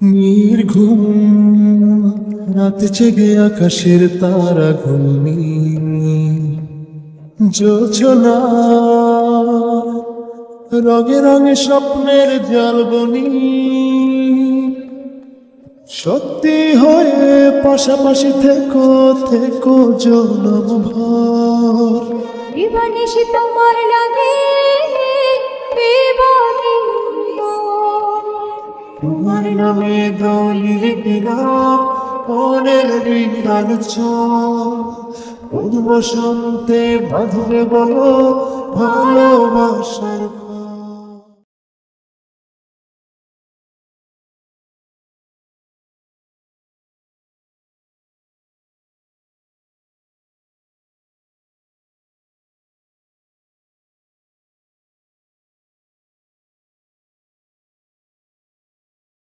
নির্ঘুম রাত জেগে আকাশের তারা ঘুমি জোছনা রঙে রঙে স্বপ্নের জলবনি সত্যি হয়ে পাশাপাশি থেকো থেকো জনম ভর। দিবানিশি তোমার লাগে তোমার নামে দলিল দিলাম মনের বিধান কোন বসন্তে বাঁধবে বলো ভালোবাসার।